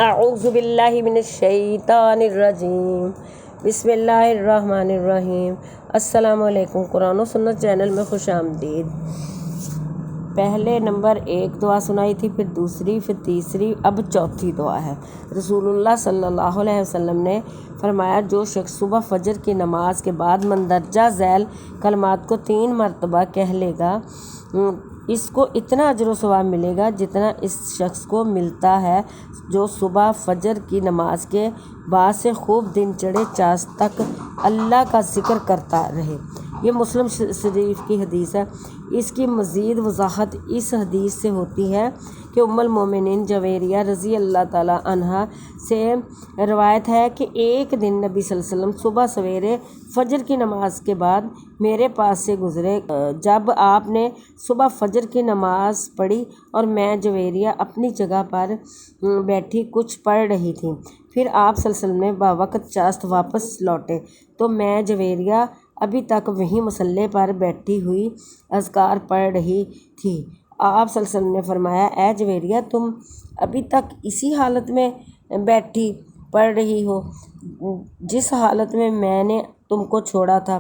اعوذ باللہ من الشیطان الرجیم، بسم اللہ الرحمن الرحیم۔ السلام علیکم، قرآن و سنت چینل میں خوش آمدید۔ پہلے نمبر 1 دعا سنائی تھی، پھر دوسری، پھر تیسری، اب چوتھی دعا ہے۔ رسول اللہ صلی اللہ علیہ وسلم نے فرمایا، جو شخص صبح فجر کی نماز کے بعد مندرجہ ذیل کلمات کو 3 مرتبہ کہہ لے گا، اس کو اتنا اجر و ثواب ملے گا جتنا اس شخص کو ملتا ہے جو صبح فجر کی نماز کے بعد سے خوب دن چڑھے چاس تک اللہ کا ذکر کرتا رہے۔ یہ مسلم شریف کی حدیث ہے۔ اس کی مزید وضاحت اس حدیث سے ہوتی ہے کہ ام المومنین جویریہ رضی اللہ تعالیٰ عنہا سے روایت ہے کہ ایک دن نبی صلی اللہ علیہ وسلم صبح سویرے فجر کی نماز کے بعد میرے پاس سے گزرے۔ جب آپ نے صبح فجر کی نماز پڑھی اور میں جویریہ اپنی جگہ پر بیٹھی کچھ پڑھ رہی تھی، پھر آپ صلی اللہ علیہ وسلم نے باوقت چاست واپس لوٹے تو میں جویریہ ابھی تک وہیں مصلی پر بیٹھی ہوئی اذکار پڑھ رہی تھی۔ آپ صلی اللہ علیہ وسلم نے فرمایا، اے جویریہ، تم ابھی تک اسی حالت میں بیٹھی پڑھ رہی ہو جس حالت میں نے تم کو چھوڑا تھا؟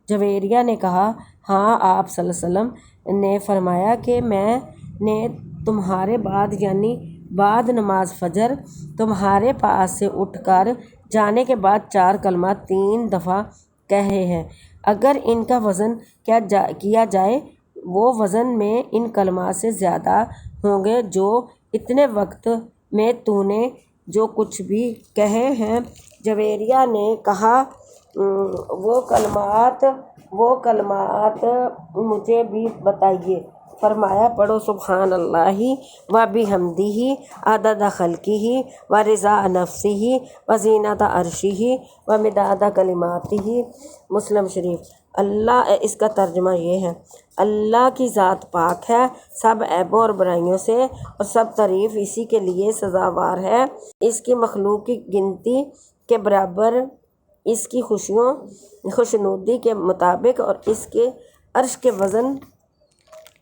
جویریہ نے کہا، ہاں۔ آپ صلی اللہ علیہ وسلم نے فرمایا کہ میں نے تمہارے بعد یعنی بعد نماز فجر تمہارے پاس سے اٹھ کر جانے کے بعد 4 کلمات 3 دفعہ کہے ہیں۔ اگر ان کا وزن کیا جائے، وہ وزن میں ان کلمات سے زیادہ ہوں گے جو اتنے وقت میں تو نے جو کچھ بھی کہے ہیں۔ جویریہ نے کہا، وہ کلمات مجھے بھی بتائیے۔ فرمایا، پڑھو، سبحان اللہ و بحمدہ عدد خلقہ و رضا نفسہ و زینت عرشہ و مداد کلماتہ۔ مسلم شریف۔ اس کا ترجمہ یہ ہے، اللہ کی ذات پاک ہے سب عیبوں اور برائیوں سے، اور سب تعریف اسی کے لیے سزاوار ہے۔ اس کی مخلوق کی گنتی کے برابر، اس کی خوشنودی کے مطابق، اور اس کے عرش کے وزن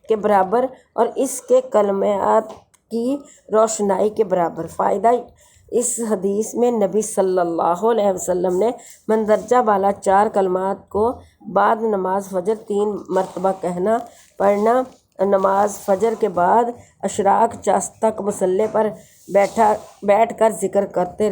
کے برابر، اور اس کے کلمات کی روشنائی کے برابر۔ فائدہ اس حدیث میں نبی صلی اللہ علیہ وسلم نے مندرجہ بالا 4 کلمات کو بعد نماز فجر 3 مرتبہ پڑھنا، نماز فجر کے بعد اشراق چاست تک مصلی پر بیٹھ کر ذکر کرتے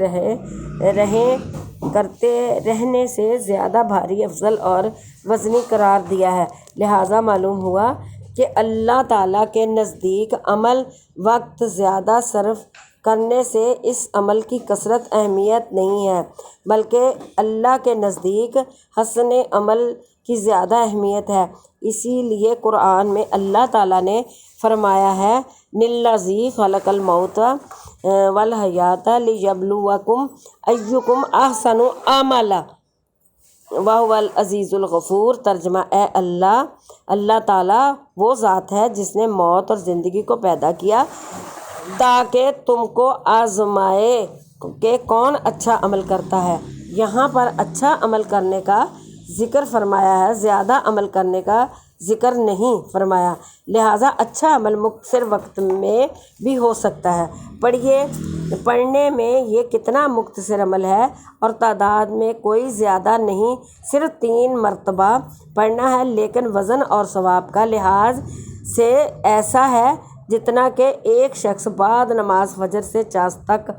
رہنے سے زیادہ بھاری، افضل اور وزنی قرار دیا ہے۔ لہٰذا معلوم ہوا کہ اللہ تعالیٰ کے نزدیک عمل وقت زیادہ صرف کرنے سے اس عمل کی کثرت اہمیت نہیں ہے، بلکہ اللہ کے نزدیک حسن عمل کی زیادہ اہمیت ہے۔ اسی لیے قرآن میں اللہ تعالیٰ نے فرمایا ہے، للذی خلق الموت والحیات لیبلوکم ایکم احسن عملا وہو العزیز الغفور۔ ترجمہ، اے اللہ تعالیٰ وہ ذات ہے جس نے موت اور زندگی کو پیدا کیا تاکہ تم کو آزمائے کہ کون اچھا عمل کرتا ہے۔ یہاں پر اچھا عمل کرنے کا ذکر فرمایا ہے، زیادہ عمل کرنے کا ذکر نہیں فرمایا، لہٰذا اچھا عمل مختصر وقت میں بھی ہو سکتا ہے۔ پڑھنے میں یہ کتنا مختصر عمل ہے، اور تعداد میں کوئی زیادہ نہیں، صرف 3 مرتبہ پڑھنا ہے، لیکن وزن اور ثواب کا لحاظ سے ایسا ہے جتنا کہ ایک شخص بعد نماز فجر سے چاس تک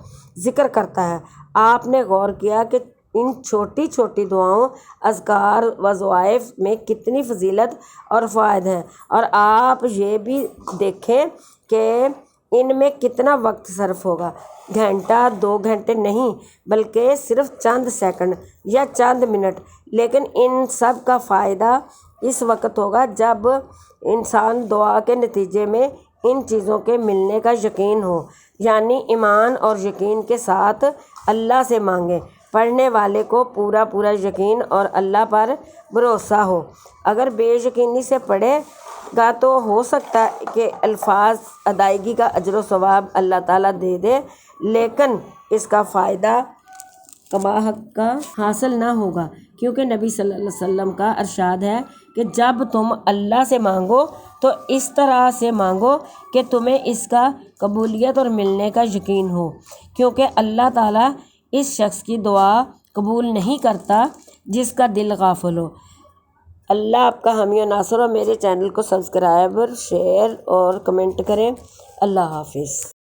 ذکر کرتا ہے۔ آپ نے غور کیا کہ ان چھوٹی چھوٹی دعاؤں، اذکار و ضوائف میں کتنی فضیلت اور فوائد ہیں، اور آپ یہ بھی دیکھیں کہ ان میں کتنا وقت صرف ہوگا۔ گھنٹہ 2 گھنٹے نہیں، بلکہ صرف چند سیکنڈ یا چند منٹ، لیکن ان سب کا فائدہ اس وقت ہوگا جب انسان دعا کے نتیجے میں ان چیزوں کے ملنے کا یقین ہو، یعنی ایمان اور یقین کے ساتھ اللہ سے مانگے۔ پڑھنے والے کو پورا یقین اور اللہ پر بھروسہ ہو۔ اگر بے یقینی سے پڑھے گا تو ہو سکتا ہے کہ الفاظ ادائیگی کا اجر و ثواب اللہ تعالیٰ دے لیکن اس کا فائدہ کما حق کا حاصل نہ ہوگا، کیونکہ نبی صلی اللہ علیہ وسلم کا ارشاد ہے کہ جب تم اللہ سے مانگو تو اس طرح سے مانگو کہ تمہیں اس کا قبولیت اور ملنے کا یقین ہو، کیونکہ اللہ تعالیٰ اس شخص کی دعا قبول نہیں کرتا جس کا دل غافل ہو۔ اللہ آپ کا حامی و ناصر، اور میرے چینل کو سبسکرائب، شیئر اور کمنٹ کریں۔ اللہ حافظ۔